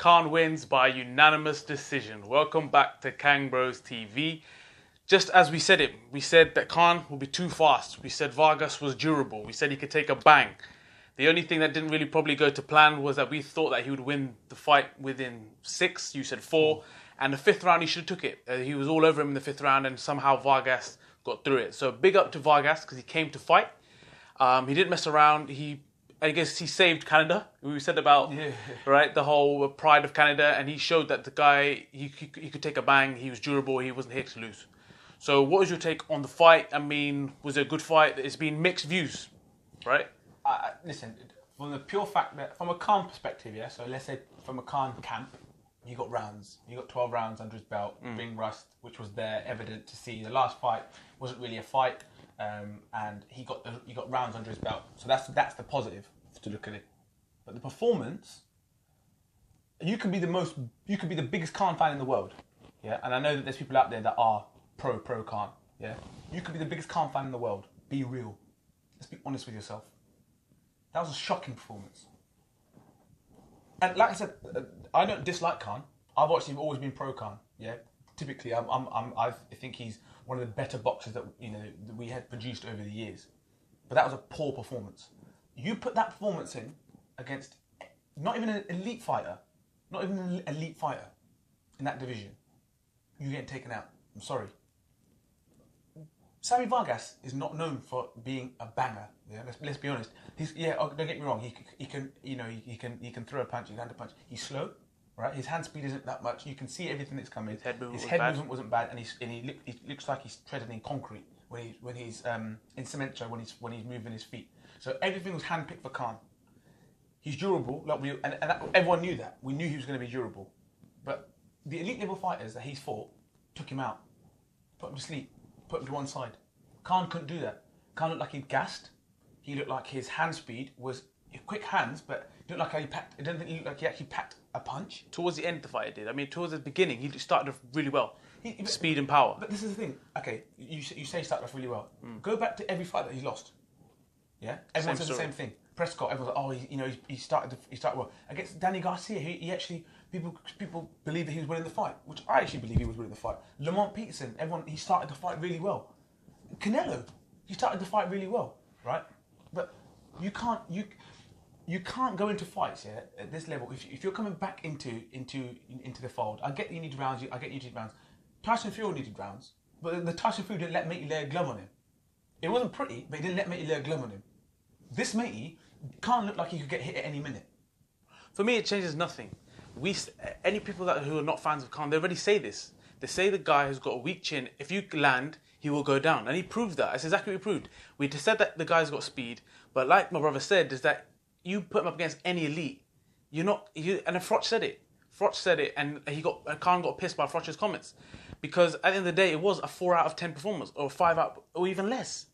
Khan wins by unanimous decision. Welcome back to KangBrosTV. Just as we said that Khan will be too fast. We said Vargas was durable. We said he could take a bang. The only thing that didn't really probably go to plan was that we thought that he would win the fight within 6. You said 4. And the 5th round, he should have took it. He was all over him in the 5th round, and somehow Vargas got through it. So big up to Vargas because he came to fight. He didn't mess around. I guess he saved Canada. We said about right the whole pride of Canada, and he showed that the guy he could take a bang. He was durable. He wasn't here to lose. So, what was your take on the fight? I mean, was it a good fight? It's been mixed views, right? Listen, from the pure fact that from a Khan perspective, yeah. So let's say from a Khan camp, he got rounds. He got 12 rounds under his belt, ring rust, which was there, evident to see. The last fight wasn't really a fight. And he got rounds under his belt, so that's the positive to look at it. But the performance, you can be the biggest Khan fan in the world, yeah. And I know that there's people out there that are pro Khan, yeah. You could be the biggest Khan fan in the world. Be real. Let's be honest with yourself. That was a shocking performance. And like I said, I don't dislike Khan. I've actually always been pro Khan, yeah. Typically, I think he's one of the better boxers that that we had produced over the years. But that was a poor performance. You put that performance in against not even an elite fighter, in that division, you're getting taken out. I'm sorry. Samuel Vargas is not known for being a banger. Yeah, let's be honest. Don't get me wrong. He can throw a punch. He can land a punch. He's slow. Right, his hand speed isn't that much. You can see everything that's coming. His head movement wasn't bad, and he looks like he's treading in concrete when he's in cement when he's moving his feet. So everything was handpicked for Khan. He's durable, and everyone knew that. We knew he was going to be durable, but the elite level fighters that he's fought took him out, put him to sleep, put him to one side. Khan couldn't do that. Khan looked like he gassed. He looked like his hand speed was quick hands, but it didn't look like he packed. It didn't look like he actually packed a punch. Towards the end of the fight, it did. I mean, towards the beginning, he started off really well. Speed and power. But this is the thing. Okay, you say he started off really well. Go back to every fight that he lost. Yeah, everyone says the same thing. Prescott, everyone's like, oh, he started well against Danny Garcia. He actually people believe that he was winning the fight, which I actually believe he was winning the fight. Lamont Peterson, he started the fight really well. Canelo, he started the fight really well, right? But you can't go into fights, yeah, at this level. If you're coming back into the fold, I get you need rounds. I get you need rounds. Tyson Fury needed rounds, but the Tyson Fury didn't let Matey lay a glove on him. It wasn't pretty, but he didn't let Matey lay a glove on him. This Matey can't look like he could get hit at any minute. For me, it changes nothing. Any people who are not fans of Khan, they already say this. They say the guy who's got a weak chin, if you land, he will go down, and he proved that. That's exactly what he proved. We just said that the guy's got speed, but like my brother said, is that you put him up against any elite, and then Froch said it. Froch said it, and Khan got pissed by Froch's comments, because at the end of the day, it was a 4 out of 10 performance, or 5 out, or even less.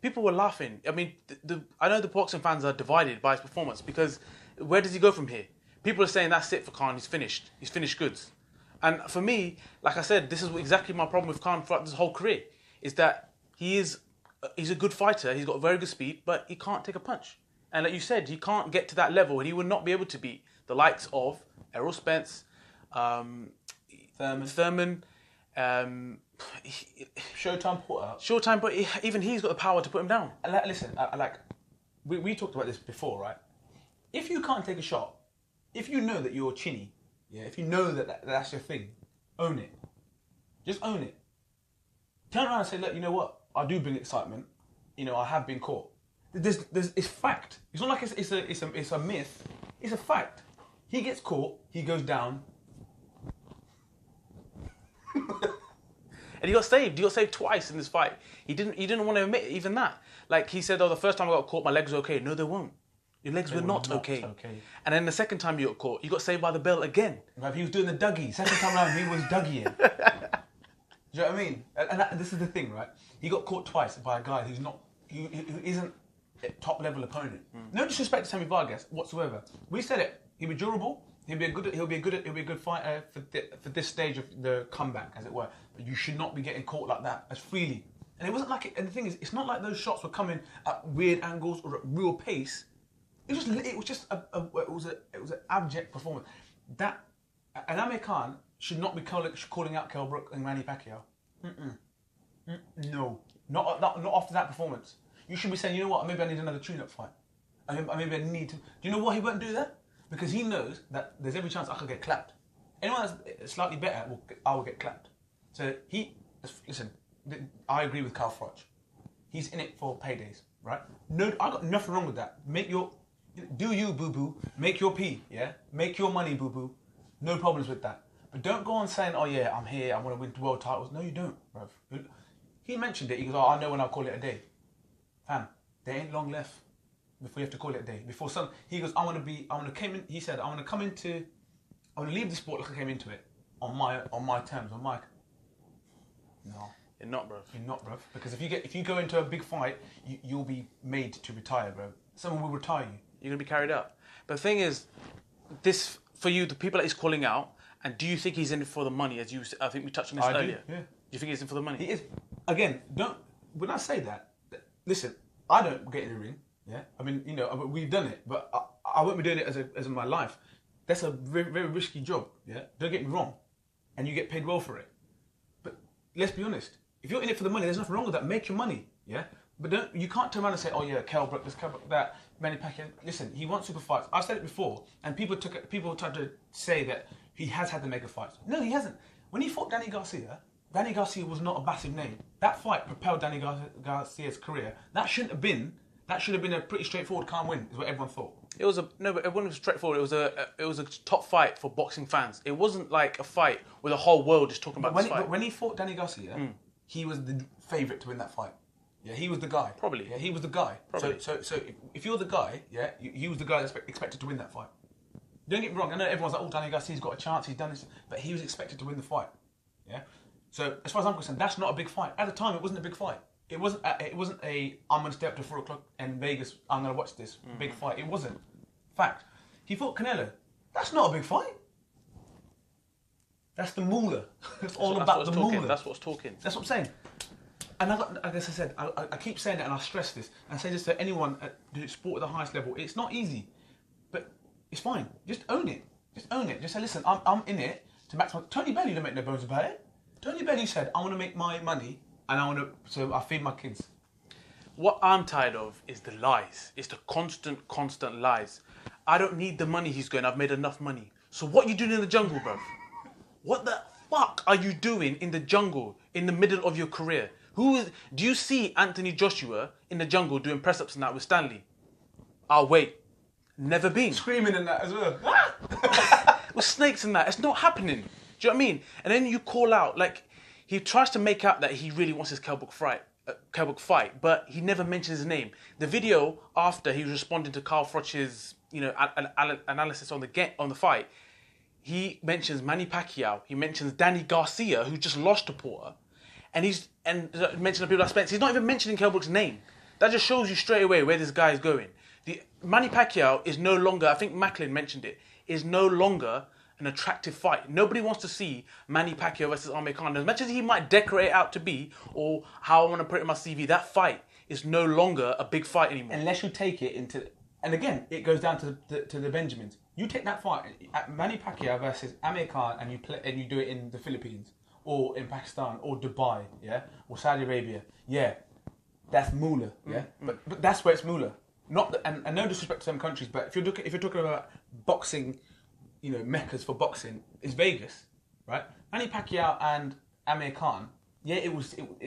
People were laughing. I mean, I know the boxing fans are divided by his performance, because where does he go from here? People are saying that's it for Khan. He's finished. He's finished goods. And for me, like I said, this is exactly my problem with Khan throughout this whole career, is that he's a good fighter. He's got very good speed, but he can't take a punch. And like you said, he can't get to that level, and he would not be able to beat the likes of Errol Spence, Thurman, Showtime Porter. Showtime, but even he's got the power to put him down. Listen, we talked about this before, right? If you can't take a shot, if you know that you're chinny, yeah, if you know that that's your thing, own it. Just own it. Turn around and say, look, you know what? I do bring excitement. I have been caught. It's fact. It's not like it's a myth. It's a fact. He gets caught. He goes down. And he got saved. He got saved twice in this fight. He didn't want to admit even that. Like he said, oh, the first time I got caught, my legs were okay. No, they weren't. Your legs were not okay. And then the second time you got caught, you got saved by the bell again. Right, he was doing the Dougie. Second time around, he was Dougieing. Do you know what I mean? And this is the thing, right? He got caught twice by a guy who isn't a top level opponent. No disrespect to Samuel Vargas whatsoever. We said it. He'll be durable. He'll be a good fighter for this stage of the comeback, as it were. But you should not be getting caught like that as freely. And it wasn't like it. And the thing is, it's not like those shots were coming at weird angles or at real pace. It was just an abject performance. That And Amir Khan should not be calling out Kell Brook and Manny Pacquiao. No, not after that performance. You should be saying, you know what, maybe I need another tune-up fight. Maybe I need to. Do you know why he won't do that? Because he knows that there's every chance I could get clapped. Anyone that's slightly better, I will get clapped. So listen, I agree with Carl Froch. He's in it for paydays, right? No, I got nothing wrong with that. Do you, boo-boo, make your pee, yeah? Make your money, boo-boo. No problems with that. But don't go on saying, oh yeah, I'm here, I want to win world titles. No, you don't, bruv. He mentioned it, he goes, oh, I know when I'll call it a day. Fam, there ain't long left before you have to call it a day. He goes, I want to leave the sport like I came into it, on my terms, No. You're not, bruv. You're not, bruv. Because if you go into a big fight, you'll be made to retire, bro. Someone will retire you. You're going to be carried out. But the thing is, this, for you, the people that he's calling out, and do you think he's in it for the money, I think we touched on this earlier? Do, yeah. Do you think he's in for the money? He is. Again, when I say that, listen, I don't get in the ring, yeah? I mean, we've done it, but I won't be doing it as in my life. That's a very, very risky job, yeah? Don't get me wrong. And you get paid well for it. But let's be honest. If you're in it for the money, there's nothing wrong with that. Make your money, yeah? But you can't turn around and say, oh yeah, Kell Brook, this, Kell Brook, that, Manny Pacquiao. Listen, he wants super fights. I've said it before, and people tried to say that he has had the mega fights. No, he hasn't. When he fought Danny Garcia was not a massive name. That fight propelled Danny Garcia's career. That should have been a pretty straightforward calm win, is what everyone thought. But everyone was straightforward. It was a top fight for boxing fans. It wasn't like a fight where the whole world is talking about this fight. But when he fought Danny Garcia, he was the favourite to win that fight. Yeah, he was the guy. Probably. Yeah, he was the guy. Probably. So if you're the guy, yeah, he was the guy that's expected to win that fight. Don't get me wrong. I know everyone's like, oh, Danny Garcia's got a chance. He's done this, but he was expected to win the fight. Yeah. So as far as I'm concerned, that's not a big fight. At the time, it wasn't a big fight. It wasn't a I'm going to stay up to 4 o'clock in Vegas. I'm going to watch this big fight. It wasn't. Fact. He fought Canelo. That's not a big fight. That's the moolah. It's all about the moolah. That's what's talking. That's what I'm saying. And like I said, I keep saying it, and I stress this. And I say this to anyone who sport at the highest level. It's not easy, but it's fine. Just own it. Just own it. Just say, listen, I'm in it to maximize. Tony Bellew didn't make no bones about it. Tony Bellew said, I want to make my money, and so I feed my kids. What I'm tired of is the lies. It's the constant lies. I don't need the money he's going. I've made enough money. So what are you doing in the jungle, bruv? What the fuck are you doing in the jungle in the middle of your career? Do you see Anthony Joshua in the jungle doing press-ups and that with Stanley? I'll wait. Never been. Screaming in that as well. With snakes and that. It's not happening. Do you know what I mean? And then you call out, like, he tries to make out that he really wants his Kell Brook fight, but he never mentions his name. The video after he was responding to Carl Froch's, analysis on the fight, he mentions Manny Pacquiao. He mentions Danny Garcia, who just lost to Porter, and mentioning the people that Spence. He's not even mentioning Kell Brook's name. That just shows you straight away where this guy is going. The Manny Pacquiao is no longer, I think Macklin mentioned it, is no longer an attractive fight. Nobody wants to see Manny Pacquiao versus Amir Khan. As much as he might decorate it out to be, or how I want to put it in my CV, that fight is no longer a big fight anymore. Unless you take it into, and again, it goes down to the Benjamins. You take that fight, Manny Pacquiao versus Amir Khan, and you do it in the Philippines, or in Pakistan, or Dubai, yeah, or Saudi Arabia. Yeah, that's moolah, yeah. But that's where it's moolah. And no disrespect to some countries, but if you're talking about boxing, meccas for boxing, is Vegas, right? Manny Pacquiao and Amir Khan, yeah,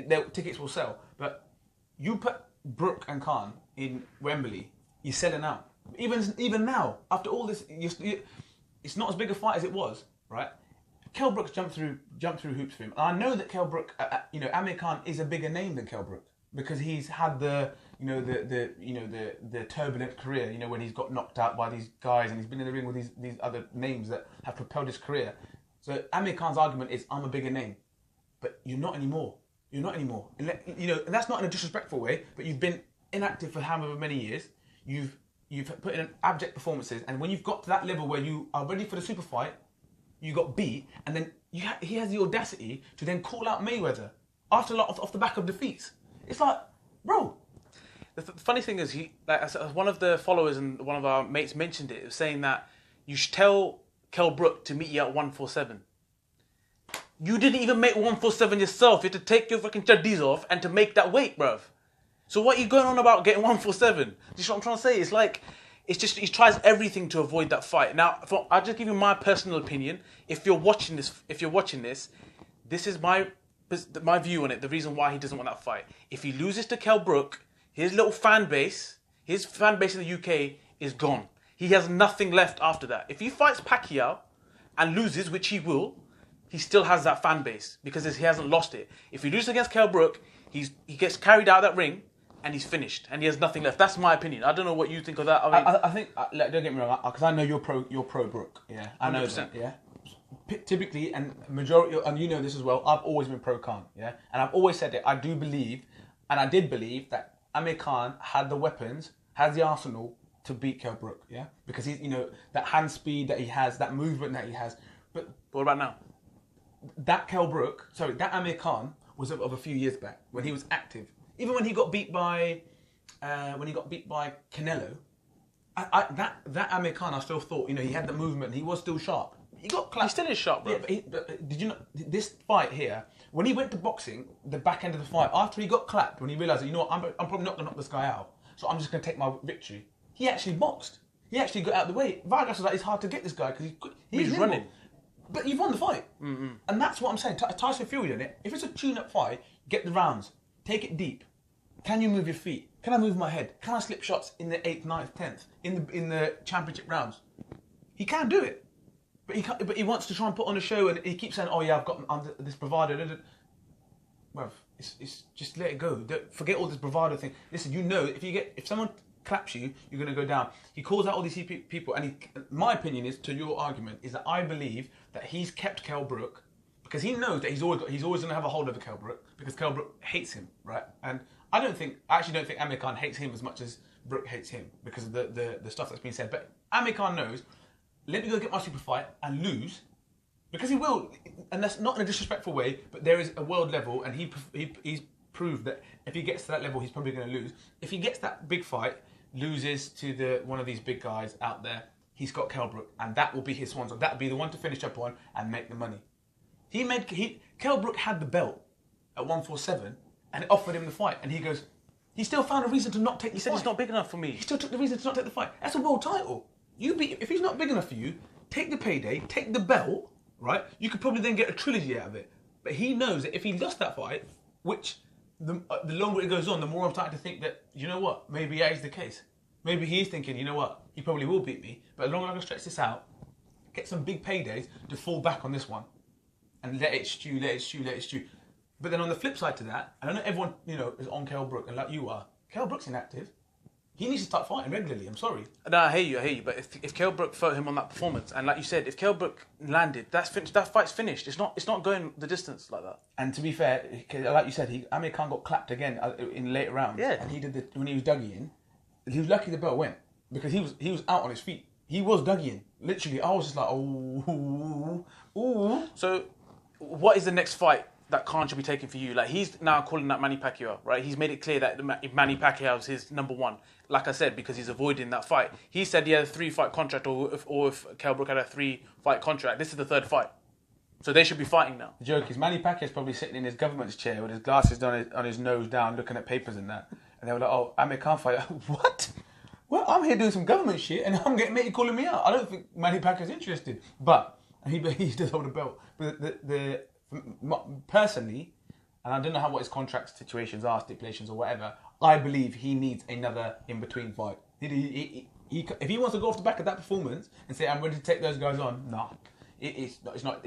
their tickets will sell, but you put Brook and Khan in Wembley, you're selling out. Even now, after all this, it's not as big a fight as it was, right? Kell Brook's jumped through hoops for him. And I know that Kell Brook, Amir Khan is a bigger name than Kell Brook because he's had the turbulent career, when he's got knocked out by these guys and he's been in the ring with these other names that have propelled his career. So Amir Khan's argument is, I'm a bigger name, but you're not anymore. You're not anymore. And that's not in a disrespectful way, but you've been inactive for however many years. You've put in abject performances, and when you've got to that level where you are ready for the super fight, you got beat, and then he has the audacity to then call out Mayweather after off the back of defeats. It's like, bro. The funny thing is, one of the followers and one of our mates mentioned it, saying that you should tell Kell Brook to meet you at 147. You didn't even make 147 yourself. You had to take your fucking chaddies off and to make that weight, bruv. So what are you going on about getting 147? Do you know what I'm trying to say? It's like, it's just, he tries everything to avoid that fight. Now, I'll just give you my personal opinion. If you're watching this, this is my view on it, the reason why he doesn't want that fight. If he loses to Kell Brook, his little fan base, in the UK is gone. He has nothing left after that. If he fights Pacquiao and loses, which he will, he still has that fan base because he hasn't lost it. If he loses against Kell Brook, he gets carried out of that ring and he's finished and he has nothing left. That's my opinion. I don't know what you think of that. I think, don't get me wrong, because I know you're pro Brook. Yeah, I know 100%. that. Yeah. Typically, and majority, and you know this as well, I've always been pro Khan. Yeah, and I've always said it. I do believe, and I did believe that Amir Khan had the weapons, has the arsenal to beat Kell Brook. Yeah, because he's, that hand speed that he has, that movement that he has. But what about now? That Amir Khan was of a few years back when he was active. Even when he got beat by, Canelo, that Amir Khan, I still thought, he had the movement. He was still sharp. He got clapped. He still is sharp, bro. Yeah, but did you know this fight here? When he went to boxing, the back end of the fight, after he got clapped, when he realised, I'm probably not going to knock this guy out, so I'm just going to take my victory. He actually boxed. He actually got out of the way. Vargas was like, it's hard to get this guy because he's running. But you've won the fight. Mm-hmm. And that's what I'm saying. Tyson Fury on it. If it's a tune-up fight, get the rounds. Take it deep. Can you move your feet? Can I move my head? Can I slip shots in the 8th, 9th, 10th? In the championship rounds? He can do it. But he wants to try and put on a show and he keeps saying, oh yeah, I've got this bravado. Well, it's just let it go. Forget all this bravado thing. Listen, if someone claps you, you're going to go down. He calls out all these people, and my opinion is, to your argument, is that I believe that he's kept Kell Brook because he knows that he's always going to have a hold over Kell Brook because Kell Brook hates him, right? And I actually don't think Amir Khan hates him as much as Brook hates him because of the stuff that's been said. But Amir Khan knows, let me go get my super fight and lose, because he will, and that's not in a disrespectful way, but there is a world level, and he's proved that if he gets to that level, he's probably going to lose. If he gets that big fight, loses to one of these big guys out there, he's got Kell Brook, and that will be his swan song. That will be the one to finish up on and make the money. Kell Brook had the belt at 147, and it offered him the fight, and he still found a reason to not take the fight. He said, it's not big enough for me. He still took the reason to not take the fight. That's a world title. If he's not big enough for you, take the payday, take the belt, right? You could probably then get a trilogy out of it. But he knows that if he lost that fight, which the longer it goes on, the more I'm starting to think that, you know what, maybe that is the case. Maybe he's thinking, you know what, he probably will beat me, but the longer I can stretch this out, get some big paydays to fall back on this one, and let it stew. But then on the flip side to that, I don't know everyone, is on Kell Brook, and like you are, Kell Brook's inactive. He needs to start fighting regularly. I'm sorry. No, I hear you. But if Kell Brook fought him on that performance, and like you said, if Kell Brook landed, that's finished. That fight's finished. It's not going the distance like that. And to be fair, like you said, Amir Khan got clapped again in later rounds. Yeah. And he did when he was Dougieing. He was lucky the bell went because he was out on his feet. He was Dougieing. Literally, I was just like, ooh. So, what is the next fight that Khan should be taking for you? Like, he's now calling that Manny Pacquiao, right? He's made it clear that Manny Pacquiao is his number one. Like I said, because he's avoiding that fight. He said he had a 3-fight contract, or if Kell Brook had a 3-fight contract. This is the 3rd fight. So they should be fighting now. The joke is Manny Pacquiao's probably sitting in his government's chair with his glasses on his nose down, looking at papers and that. And they were like, oh, Amir Khan fight. What? Well, I'm here doing some government shit and I'm getting matey calling me out. I don't think Manny Pacquiao's interested. But he does hold a belt. But personally, and I don't know what his contract situations are, stipulations or whatever, I believe he needs another in-between fight. If he wants to go off the back of that performance and say, I'm ready to take those guys on, nah. It's not.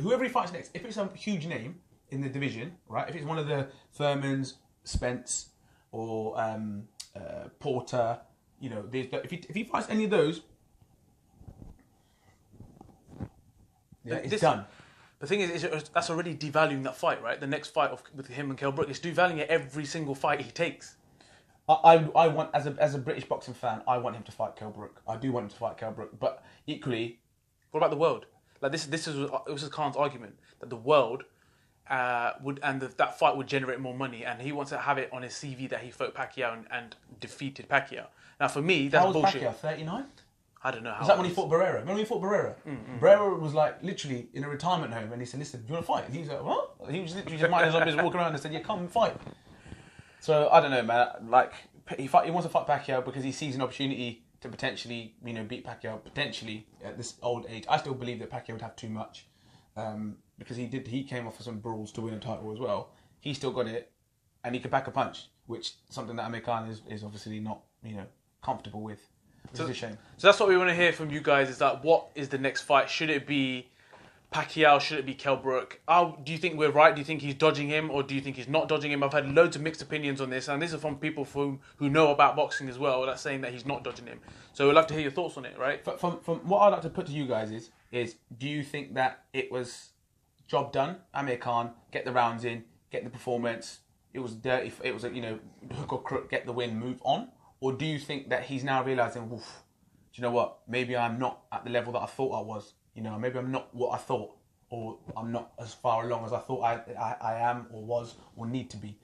Whoever he fights next, if it's a huge name in the division, right? If it's one of the Thurmans, Spence, or Porter, if he fights any of those, it's done. The thing is, that's already devaluing that fight, right? The next fight with him and Kell Brook is devaluing it every single fight he takes. I want, as a British boxing fan, I want him to fight Kell Brook. I do want him to fight Kell Brook, but equally, what about the world? Like this is Khan's argument that the world that fight would generate more money, and he wants to have it on his CV that he fought Pacquiao and defeated Pacquiao. Now, for me, that's bullshit. How old is Pacquiao? 39? I don't know how. Is that when he fought Barrera? Remember when he fought Barrera? Barrera was like literally in a retirement home, and he said, "Listen, do you want to fight?" And he was like, "What?" He was literally just minding his own business, walking around and said, "Yeah, come and fight." So I don't know, man. Like he wants to fight Pacquiao because he sees an opportunity to potentially, beat Pacquiao potentially at this old age. I still believe that Pacquiao would have too much because he came off of some brawls to win a title as well. He still got it, and he could back a punch, which something that Amir Khan is obviously not comfortable with. Which is a shame. So that's what we want to hear from you guys. Is that what is the next fight? Should it be Pacquiao? Should it be Kell Brook? Do you think we're right? Do you think he's dodging him, or do you think he's not dodging him? I've had loads of mixed opinions on this, and this is from people who know about boxing as well. That's saying that he's not dodging him. So we'd love to hear your thoughts on it, right? From what I'd like to put to you guys is do you think that it was job done? Amir Khan, get the rounds in, get the performance. It was dirty. It was hook or crook, get the win, move on. Or do you think that he's now realising, woof, do you know what? Maybe I'm not at the level that I thought I was. Maybe I'm not what I thought, or I'm not as far along as I thought I am, or was, or need to be.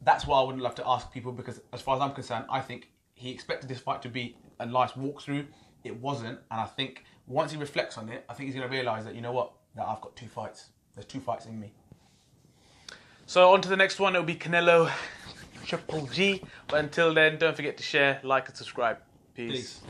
That's why I would love to ask people, because as far as I'm concerned, I think he expected this fight to be a nice walkthrough. It wasn't, and I think once he reflects on it, I think he's going to realise that, that I've got 2 fights. There's 2 fights in me. So on to the next one. It'll be Canelo Triple G. But until then, don't forget to share, like, and subscribe. Peace.